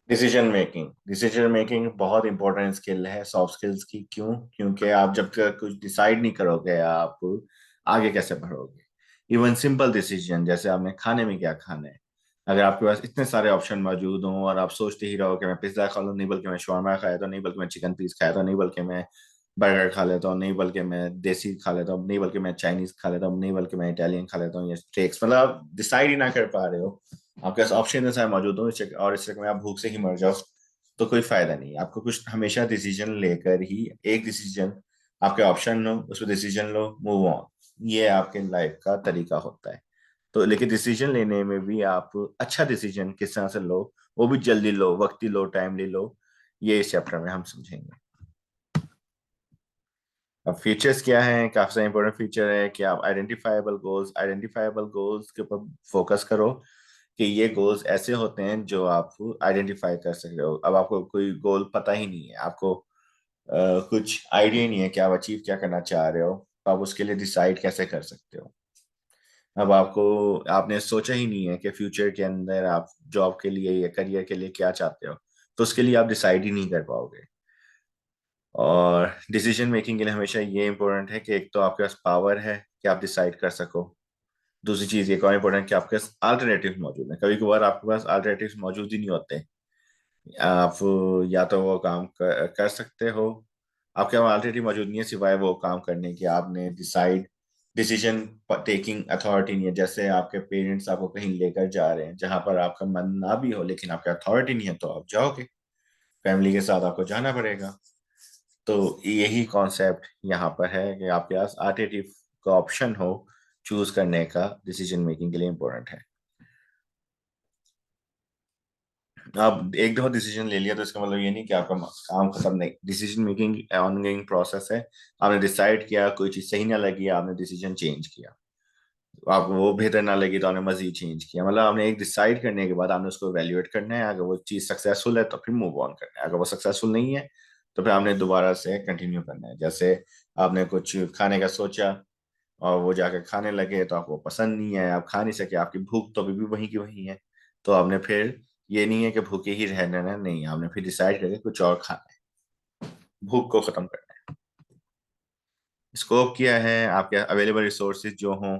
Decision making बहुत important skill है soft skills की। क्यों? क्योंकि आप जब तक कुछ डिसाइड नहीं करोगे आप आगे कैसे बढ़ोगे। इवन सिंपल डिसीजन जैसे आपने खाने में क्या खाना है, अगर आपके पास इतने सारे ऑप्शन मौजूद हों और आप सोचते ही रहो कि मैं पिज्जा खा लूँ, नहीं बल्कि मैं शॉर्मा खाया तो, नहीं बल्कि मैं चिकन पीस खाया तो, नहीं बल्कि मैं बर्गर खा लेता हूँ, नहीं बल्कि मैं देसी खा लेता हूँ, नहीं बल्कि मैं चाइनीज खा लेता हूँ, नहीं बल्कि मैं इटालियन खा लेता हूँ या स्टेक्स, मतलब आप डिसाइड ही ना कर पा रहे हो। आपके पास ऑप्शन सारे मौजूद हो और इस चक्कर में आप भूख से ही मर जाओ, तो कोई फायदा नहीं। आपको कुछ हमेशा डिसीजन लेकर ही, एक डिसीजन आपके ऑप्शन लो, उस पर डिसीजन लो, मूव ऑन। ये आपके लाइफ का तरीका होता है। तो लेकिन डिसीजन लेने में भी आप अच्छा डिसीजन किस तरह से लो, वो भी जल्दी लो, वक्ती लो, टाइमली लो, ये इस चैप्टर में हम समझेंगे। अब फीचर्स क्या हैं? काफी सारे इंपॉर्टेंट फीचर है कि आप आइडेंटिफाइबल गोल्स के ऊपर फोकस करो कि ये गोल्स ऐसे होते हैं जो आप आइडेंटिफाई कर सकते हो। अब आपको कोई गोल पता ही नहीं है, आपको कुछ आइडिया नहीं है कि आप अचीव क्या करना चाह रहे हो, तो आप उसके लिए डिसाइड कैसे कर सकते हो। अब आपने सोचा ही नहीं है कि फ्यूचर के अंदर आप जॉब के लिए या करियर के लिए क्या चाहते हो, तो उसके लिए आप डिसाइड ही नहीं कर पाओगे। और डिसीजन मेकिंग के लिए हमेशा ये इंपॉर्टेंट है कि एक तो आपके पास पावर है कि आप डिसाइड कर सको। दूसरी चीज एक और इम्पोर्टेंट कि आपके पास अल्टरनेटिव मौजूद है। कभी कभार आपके पास अल्टरनेटिव मौजूद ही नहीं होते। आप या तो वो काम कर सकते हो, आपके पास अल्टरनेटिव मौजूद नहीं है सिवाय वो काम करने के। आपने डिसीजन टेकिंग अथॉरिटी नहीं है। जैसे आपके पेरेंट्स आपको कहीं लेकर जा रहे हैं जहां पर आपका मन ना भी हो, लेकिन आपके अथॉरिटी नहीं है, तो आप जाओगे, फैमिली के साथ आपको जाना पड़ेगा। तो यही कॉन्सेप्ट यहाँ पर है कि आपके पास अल्टरनेटिव का ऑप्शन हो चूज करने का, डिसीजन मेकिंग के लिए इम्पोर्टेंट है। आप एक दफा डिसीजन ले लिया तो इसका मतलब ये नहीं कि आपका काम खत्म। नहीं, डिसीजन मेकिंग ऑनगोइंग प्रोसेस है। आपने डिसाइड किया, कोई चीज सही ना लगी, आपने डिसीजन चेंज किया, आपको वो बेहतर ना लगी तो आपने मजीद चेंज किया। मतलब आपने एक डिसाइड करने के बाद आपने उसको इवेल्युएट करना है। अगर वो चीज सक्सेसफुल है तो फिर मूव ऑन करना है, अगर वो सक्सेसफुल नहीं है तो फिर आपने दोबारा से कंटिन्यू करना है। जैसे आपने कुछ खाने का सोचा और वो जाकर खाने लगे तो आपको पसंद नहीं है, आप खा नहीं सके, आपकी भूख तो अभी भी वहीं की वहीं है, तो आपने फिर ये नहीं है कि भूखे ही रहना है, नहीं, आपने फिर डिसाइड करके कुछ और खाना है, भूख को खत्म करना है। स्कोप किया है, आपके अवेलेबल रिसोर्सेज जो हों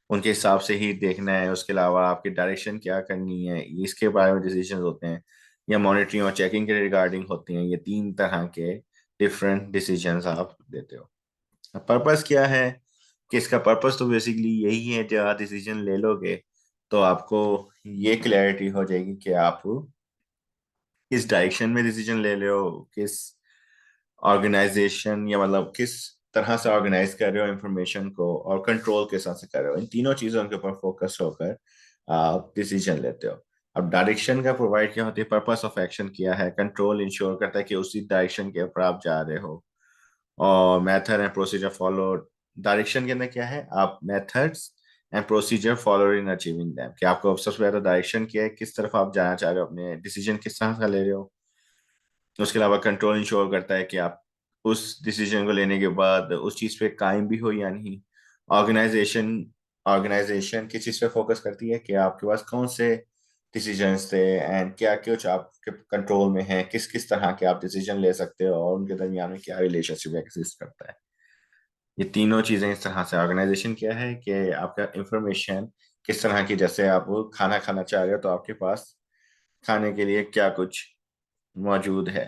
उनके हिसाब से ही देखना है। उसके अलावा आपकी डायरेक्शन क्या करनी है, इसके बारे में डिसीजन होते हैं, या मॉनिटरिंग और चेकिंग के रिगार्डिंग होती हैं। ये तीन तरह के डिफरेंट डिसीजंस आप देते हो। पर्पस क्या है? कि इसका पर्पस तो बेसिकली यही है, जब आप डिसीजन ले लोगे तो आपको ये क्लैरिटी हो जाएगी कि आप किस डायरेक्शन में डिसीजन ले रहे हो, किस ऑर्गेनाइजेशन या मतलब किस तरह से ऑर्गेनाइज कर रहे हो इंफॉर्मेशन को, और कंट्रोल के साथ से कर रहे हो। इन तीनों चीजों के ऊपर फोकस होकर आप डिसीजन लेते हो। अब डायरेक्शन का प्रोवाइड क्या होती है, पर्पस ऑफ एक्शन क्या है, कंट्रोल इंश्योर करता है कि उसी डायरेक्शन के ऊपर आप जा रहे हो। और method and procedure follow, direction के अंदर क्या है, आप methods and procedure follow in achieving them, कि आपको सबसे पहले डायरेक्शन क्या है, किस तरफ आप जाना चाह रहे हो, अपने डिसीजन किस तरह का ले रहे हो। उसके अलावा कंट्रोल इंश्योर करता है कि आप उस डिसीजन को लेने के बाद उस चीज पे कायम भी हो या नहीं। ऑर्गेनाइजेशन ऑर्गेनाइजेशन किस चीज पे फोकस करती है कि आपके पास कौन से डिसीजंस थे एंड क्या कुछ आपके कंट्रोल में है, किस किस तरह के आप डिसीजन ले सकते हो और उनके दरमियान में क्या रिलेशनशिप एग्जिस्ट करता है। ये तीनों चीजें इस तरह से। ऑर्गेनाइजेशन क्या है कि आपका इंफॉर्मेशन किस तरह की, जैसे आप खाना खाना चाह रहे हो तो आपके पास खाने के लिए क्या कुछ मौजूद है।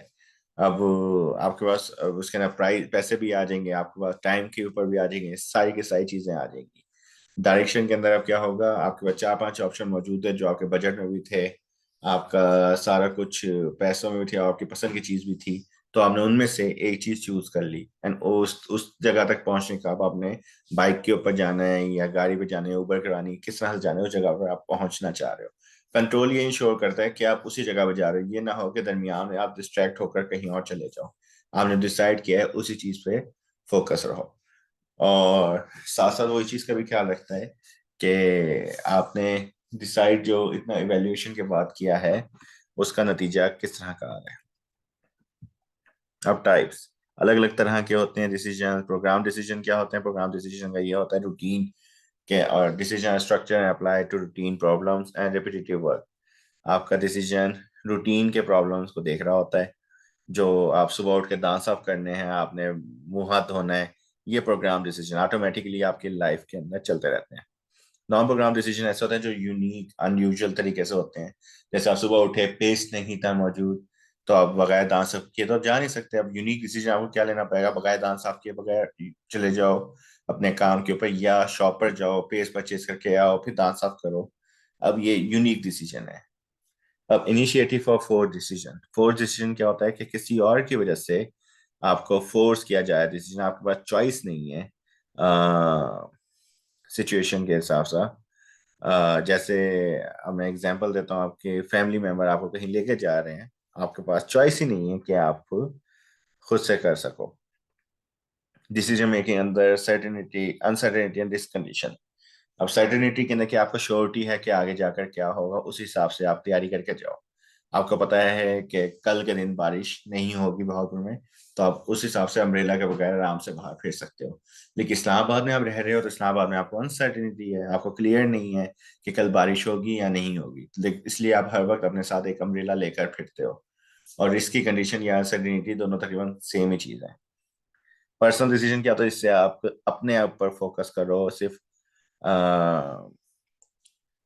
अब आपके पास अब उसके ना प्राइस पैसे भी आ जाएंगे, आपके पास टाइम के ऊपर भी आ जाएंगे, सारी की सारी चीजें आ जाएंगी। डायरेक्शन के अंदर अब क्या होगा, आपके पास चार पांच ऑप्शन मौजूद है जो आपके बजट में भी थे, आपका सारा कुछ पैसों में भी थे और आपकी पसंद की चीज भी थी, तो आपने उनमें से एक चीज चूज कर ली एंड उस जगह तक पहुंचने का, अब आपने बाइक के ऊपर जाना है या गाड़ी पे जाना है, उबर करानी है, किस तरह से जाना है उस जगह पर आप पहुंचना चाह रहे हो। कंट्रोल ये इंश्योर करता है कि आप उसी जगह पर जा रहे हो, ये ना हो कि दरमियान में आप डिस्ट्रैक्ट होकर कहीं और चले जाओ। आपने डिसाइड किया है, उसी चीज पे फोकस रहो। और साथ साथ वही चीज का भी ख्याल रखता है कि आपने डिसाइड जो इतना इवेल्युएशन के बाद किया है उसका नतीजा किस तरह का आ रहा है। अब टाइप्स अलग अलग तरह के होते हैं डिसीजन। प्रोग्राम डिसीजन क्या होते हैं? प्रोग्राम डिसीजन का ये होता है रूटीन के, और decision structure apply to routine problems and repetitive work. आपका डिसीजन रूटीन के प्रॉब्लम्स को देख रहा होता है। जो आप सुबह उठ के दांत साफ करने हैं, आपने मुंह हाथ धोना है, ये प्रोग्राम डिसीजन ऑटोमेटिकली आपकी लाइफ के अंदर चलते रहते हैं। नॉन प्रोग्राम डिसीजन ऐसे होते हैं जो यूनिक अनयूजुअल तरीके से होते हैं। जैसे आप सुबह उठे, पेस्ट नहीं था मौजूद, तो आप बगैर दांत साफ किए तो आप जा नहीं सकते। अब यूनिक डिसीजन आपको क्या लेना पड़ेगा? बगैर दांत साफ किए बगैर चले जाओ अपने काम के ऊपर, या शॉप पर जाओ, पेस्ट परचेज करके आओ, फिर दांत साफ करो। अब ये यूनिक डिसीजन है। अब इनिशिएटिव फॉर फोर्स डिसीजन क्या होता है कि किसी और की वजह से आपको फोर्स किया जाए डिसीजन, आपके पास चॉइस नहीं है सिचुएशन के हिसाब से। जैसे अब मैं एग्जांपल देता हूँ, आपके फैमिली मेंबर आपको कहीं लेके जा रहे हैं, आपके पास चॉइस ही नहीं है कि आप खुद से कर सको। डिसीजन मेकिंग अंदर certainty, uncertainty and risk condition. अब सर्टेनिटी के अंदर कि आपको श्योरिटी है कि आगे जाकर क्या होगा, उस हिसाब से आप तैयारी करके जाओ। आपको पता है कि कल के दिन बारिश नहीं होगी बहापुर में, तो आप उस हिसाब से अम्ब्रेला के बगैर आराम से बाहर फिर सकते हो। लेकिन इस्लामाबाद में आप रह रहे हो, तो इस्लामाबाद में आपको अनसर्टेनिटी है, आपको क्लियर नहीं है कि कल बारिश होगी या नहीं होगी, लेकिन इसलिए आप हर वक्त अपने साथ एक अम्ब्रेला लेकर फिरते हो। और रिस्क की कंडीशन या अनसर्टेनिटी दोनों तकरीबन सेम ही चीज है। पर्सनल डिसीजन क्या होता है? इससे आप अपने आप पर फोकस करो, सिर्फ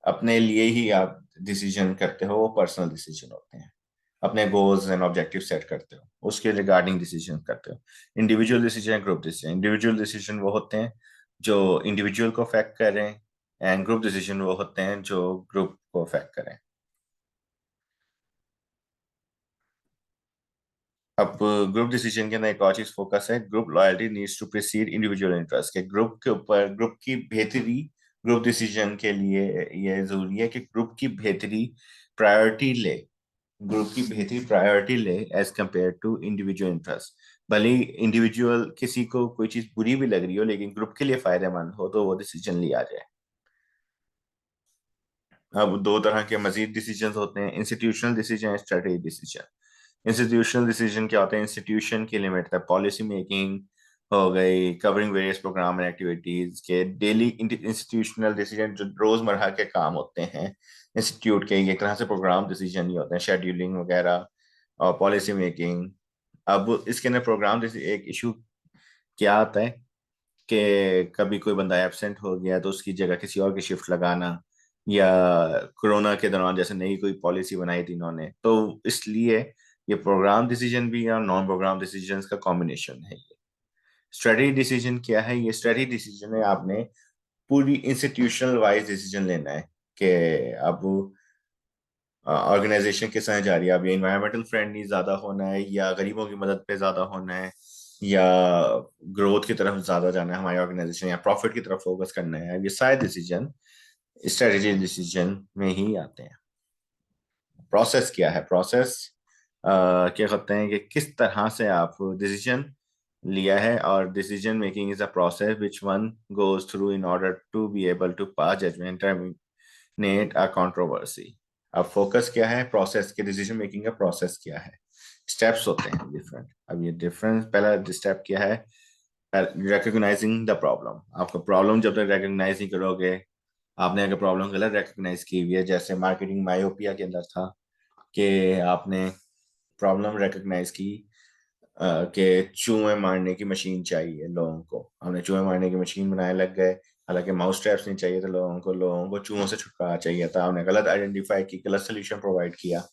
अपने लिए ही आप डिसीजन करते हो, वो पर्सनल डिसीजन होते हैं। अपने गोल्स एंड ऑब्जेक्टिव सेट करते हो, उसके रिगार्डिंग डिसीजन करते हो। Individual decision, group decision. Individual decision वो होते हैं जो इंडिविजुअल को अफेक्ट करें, एंड ग्रुप डिसीजन वो होते हैं जो ग्रुप को अफेक्ट करें। अब ग्रुप डिसीजन के अंदर एक और चीज फोकस है, group loyalty needs to precede individual interest. के ग्रुप के ऊपर, ग्रुप की बेहतरी ग्रुप डिसीजन के लिए ये जरूरी है कि ग्रुप की बेहतरी प्रायोरिटी ले, ग्रुप की बेहतरी प्रायोरिटी ले as compare to individual interest. भले इंडिविजुअल किसी को कोई चीज बुरी भी लग रही हो, लेकिन ग्रुप के लिए फायदेमंद हो तो वो डिसीजन लिया जाए। अब दो तरह के मजीद डिसीजन होते हैं, institutional decision, strategy decision. Institutional decision क्या होते हैं? इंस्टीट्यूशन की लिमिट है, पॉलिसी मेकिंग हो गई, covering various program and activities के डेली। इंस्टीट्यूशनल डिसीजन जो रोजमर्रा के काम होते हैं इंस्टीट्यूट के, एक तरह से प्रोग्राम डिसीजन ही होते हैं, शेड्यूलिंग वगैरह और पॉलिसी मेकिंग। अब इसके अंदर प्रोग्राम एक इशू क्या आता है कि कभी कोई बंदा एब्सेंट हो गया तो उसकी जगह किसी और की शिफ्ट लगाना, या कोरोना के दौरान जैसे नई कोई पॉलिसी बनाई थी इन्होंने, तो इसलिए ये प्रोग्राम डिसीजन भी और नॉन प्रोग्राम डिसीजन का कॉम्बिनेशन है ये। स्ट्रेटेजी डिसीजन क्या है? ये स्ट्रेटेजी डिसीजन है, आपने पूरी इंस्टीट्यूशनल वाइज डिसीजन लेना है कि अब ऑर्गेनाइजेशन के साथ जा रही है, अब ये इन्वायरमेंटल फ्रेंडली ज्यादा होना है, या गरीबों की मदद पे ज्यादा होना है, या ग्रोथ की तरफ ज्यादा जाना है हमारी ऑर्गेनाइजेशन, या प्रॉफिट की तरफ फोकस करना है। ये सारे डिसीजन स्ट्रेटेजी डिसीजन में ही आते हैं। प्रोसेस क्या है? प्रोसेस क्या कहते हैं कि किस तरह से आप डिसीजन लिया है, और decision making is a process which one goes through in order to be able to pass judgement, terminate a controversy. अब फोकस क्या है? प्रोसेस के, डिसीजन मेकिंग का प्रोसेस क्या है? स्टेप्स होते हैं डिफरेंट। अब ये डिफरेंस, पहला स्टेप क्या है? Recognising the problem. आपका प्रॉब्लम जब तक रिकॉग्नाइज नहीं करोगे, आपने अगर प्रॉब्लम गलत रिकॉग्नाइज की हुई है, जैसे मार्केटिंग मायोपिया के अंदर था कि आपने प्रॉब्लम रिकॉग्नाइज की कि चूहे मारने की मशीन चाहिए लोगों को, हमने चूहे मारने की मशीन बनाने लग गए। हालांकि माउस ट्रैप्स नहीं चाहिए थे लोगों को चूहों से छुटकारा चाहिए था, हमने गलत आइडेंटिफाई की, गलत सोल्यूशन प्रोवाइड किया,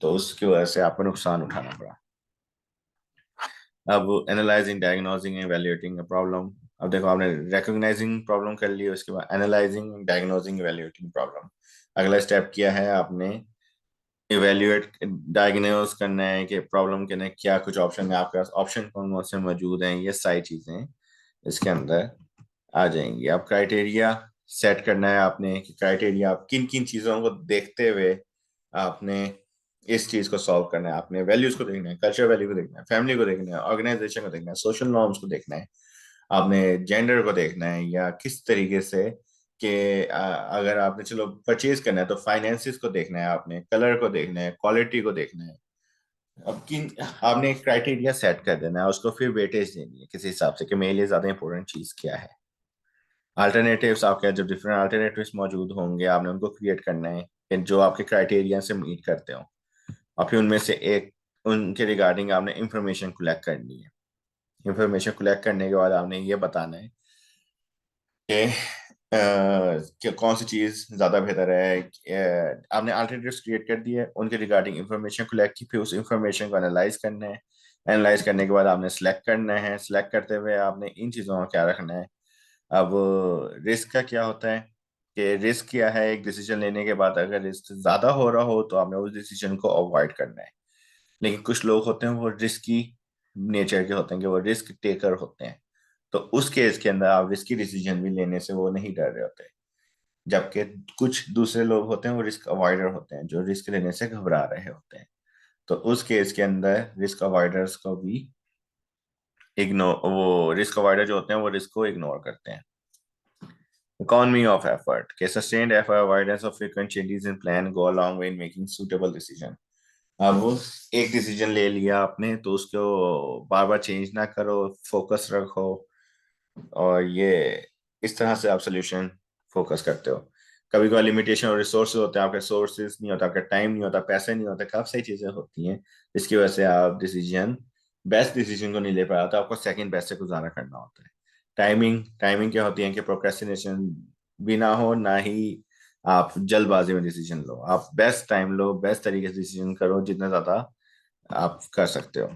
तो उसकी वजह से आपको नुकसान उठाना पड़ा। अब analysing, diagnosing, evaluating a problem. अब देखो, आपने रिकॉग्नाइजिंग प्रॉब्लम कर ली, उसके बाद एनालाइजिंग, डायग्नोजिंग, एवेल्युएटिंग प्रॉब्लम। अगला स्टेप क्या है? आपने इवेल्युएट, डायग्नोज करना है कि प्रॉब्लम के अंदर क्या कुछ ऑप्शन है, आपके पास ऑप्शन कौन कौन से मौजूद हैं, ये सारी चीजें इसके अंदर आ जाएंगी। अब क्राइटेरिया सेट करना है आपने कि क्राइटेरिया आप किन किन चीजों को देखते हुए आपने इस चीज को सॉल्व करना है। आपने वैल्यूज को देखना है, कल्चर वैल्यू को देखना है, फैमिली को देखना है, ऑर्गेनाइजेशन को देखना है, सोशल नॉर्म्स को देखना है, आपने जेंडर को देखना है, या किस तरीके से कि अगर आपने चलो परचेज करना है तो फाइनेंसिस को देखना है, आपने कलर को देखना है, क्वालिटी को देखना है। अब किन आपने एक क्राइटेरिया सेट कर देना है, उसको फिर वेटेज देनी है किसी हिसाब से कि मेरे लिए ज्यादा इंपॉर्टेंट चीज क्या है। अल्टरनेटिव्स, आपके जो डिफरेंट अल्टरनेटिव्स मौजूद होंगे, आपने उनको क्रिएट करना है कि जो आपके क्राइटेरिया से मीट करते हो। और फिर उनमें से एक उनके रिगार्डिंग आपने इंफॉर्मेशन कलेक्ट करनी है। इंफॉर्मेशन कलेक्ट करने के बाद आपने ये बताना है कि कि कौन सी चीज ज्यादा बेहतर है। आपने अल्टरनेटिव्स क्रिएट कर दिए, उनके रिगार्डिंग इंफॉर्मेशन कलेक्ट की, फिर उस इंफॉर्मेशन को एनालाइज करना है। एनालाइज करने के बाद आपने सेलेक्ट करना है। सेलेक्ट करते हुए आपने इन चीजों का क्या रखना है। अब रिस्क का क्या होता है कि रिस्क क्या है, एक डिसीजन लेने के बाद अगर रिस्क ज्यादा हो रहा हो तो आपने उस डिसीजन को अवॉइड करना है। लेकिन कुछ लोग होते हैं वो रिस्की नेचर के होते हैं, कि वो रिस्क टेकर होते हैं। तो उस केस के अंदर आप रिस्की डिसीजन भी लेने से वो नहीं डर रहे होते। जबकि कुछ दूसरे लोग होते हैं वो रिस्क अवॉइडर होते हैं, जो रिस्क लेने से घबरा रहे होते हैं। तो उस केस के अंदर रिस्क अवॉइडर्स को भी इग्नोर, वो रिस्क अवॉइडर जो होते हैं वो रिस्क को इग्नोर करते हैं। Economy of effort. Okay, sustained effort, avoidance of frequent changes in plan go a long way in making suitable decision. अब एक डिसीजन ले लिया आपने तो उसको बार बार चेंज ना करो, फोकस रखो। और ये इस तरह से आप सोल्यूशन फोकस करते हो। कभी कभी लिमिटेशन और रिसोर्सेज होते हैं, आपके सोर्सेज नहीं होता, आपका टाइम नहीं होता, पैसे नहीं होते, काफी सारी चीजें होती हैं जिसकी वजह से आप डिसीजन बेस्ट डिसीजन को नहीं ले पा रहे, तो आपको सेकंड बेस्ट से गुजारा करना होता है। टाइमिंग टाइमिंग क्या होती है कि प्रोक्रेस्टिनेशन भी ना हो, ना ही आप जल्दबाजी में डिसीजन लो। आप बेस्ट टाइम लो, बेस्ट तरीके से डिसीजन करो जितना ज्यादा आप कर सकते हो।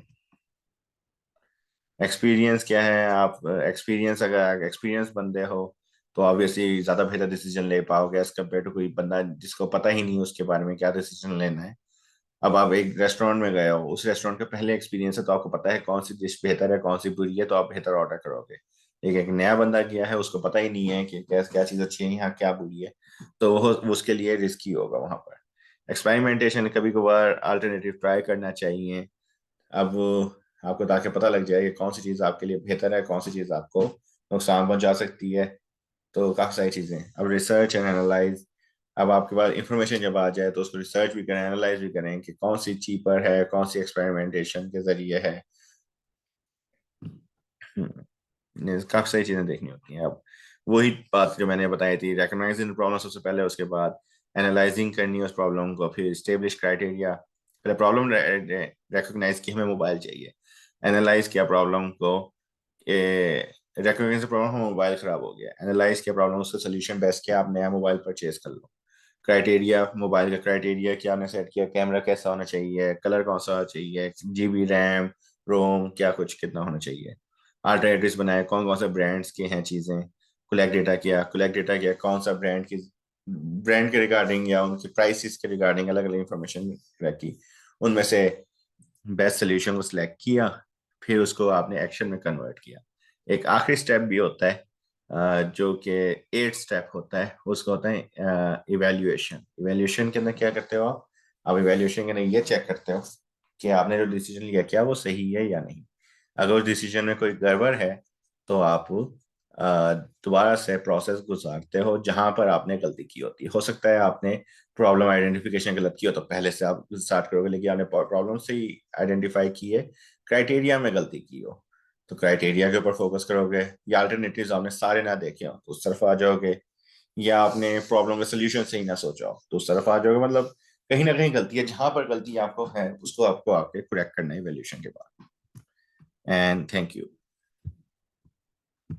एक्सपीरियंस क्या है, आप एक्सपीरियंस, अगर एक्सपीरियंस बंदे हो तो ऑब्वियसली ज्यादा बेहतर डिसीजन ले पाओगे एज कम्पेयर टू कोई बंदा जिसको पता ही नहीं उसके बारे में क्या डिसीजन लेना है। अब आप एक रेस्टोरेंट में गए हो, उस रेस्टोरेंट का पहले एक्सपीरियंस है तो आपको पता है कौन सी डिश बेहतर है कौन सी बुरी है, तो आप बेहतर ऑर्डर करोगे। एक एक नया बंदा गया है, उसको पता ही नहीं है कि क्या क्या चीज़ अच्छी है यहाँ, क्या बुरी है, तो वो उसके लिए रिस्की होगा वहां पर। एक्सपेरिमेंटेशन, कभी कभार अल्टरनेटिव ट्राई करना चाहिए। अब आपको ताकि पता लग जाए कि कौन सी चीज़ आपके लिए बेहतर है, कौन सी चीज़ आपको नुकसान पहुंचा सकती है। तो काफ़ी सारी चीज़ें। अब रिसर्च एंड एनालाइज, अब आपके पास इंफॉर्मेशन जब आ जाए तो उसको रिसर्च भी करें, एनालाइज भी करें कि कौन सी चीपर है, कौन सी एक्सपेरिमेंटेशन के जरिए है। काफ़ी सारी चीज़ें देखनी होती हैं। अब वही बात जो मैंने बताई थी, रिकग्नाइजिंग प्रॉब्लम सबसे पहले, उसके बाद एनालाइजिंग करनी है उस प्रॉब्लम को, फिर स्टेब्लिश क्राइटेरिया। पहले प्रॉब्लम रिकग्नाइज की, हमें मोबाइल चाहिए, एनालाइज किया प्रॉब्लम को, रिकग्नाइज प्रॉब्लम हमें मोबाइल खराब हो गया, एनालाइज किया प्रॉब्लम, उसका सोल्यूशन बेस्ट किया, आप नया मोबाइल परचेज कर लो। क्राइटेरिया, मोबाइल का क्राइटेरिया क्या आपने सेट किया, कैमरा कैसा होना चाहिए, कलर कौन सा चाहिए, जीबी रैम, रोम क्या कुछ कितना होना चाहिए। अल्टरनेटिव्स बनाए, कौन कौन सा ब्रांड्स के हैं चीज़ें। कलेक्ट डेटा किया कौन सा ब्रांड की, ब्रांड के रिगार्डिंग या उनकी प्राइसेस के रिगार्डिंग अलग अलग इंफॉर्मेशन रखी, उनमें से बेस्ट सोल्यूशन को सिलेक्ट किया, फिर उसको आपने एक्शन में कन्वर्ट किया। एक आखिरी स्टेप भी होता है जो कि एट स्टेप होता है, उसको होता है इवेल्युएशन। इवेल्युएशन के अंदर क्या करते हो आप इवेल्युएशन के अंदर ये चेक करते हो कि आपने जो डिसीजन लिया क्या वो सही है या नहीं। अगर उस डिसीजन में कोई गड़बड़ है तो आप दोबारा से प्रोसेस गुजारते हो जहां पर आपने गलती की होती है। हो सकता है आपने प्रॉब्लम आइडेंटिफिकेशन गलत की हो तो पहले से आप स्टार्ट करोगे, लेकिन आपने प्रॉब्लम से ही आइडेंटिफाई की है, क्राइटेरिया में गलती की हो तो क्राइटेरिया के ऊपर फोकस करोगे। या अल्टरनेटिव्स आपने सारे ना देखे हो तो उस तरफ आ जाओगे। या आपने प्रॉब्लम का सोल्यूशन से ही ना सोचा हो तो उस तरफ आ जाओगे। मतलब कहीं ना कहीं गलती है, जहां पर गलती आपको है उसको आपको आके करेक्ट करना है वैल्यूएशन के बाद। And thank you.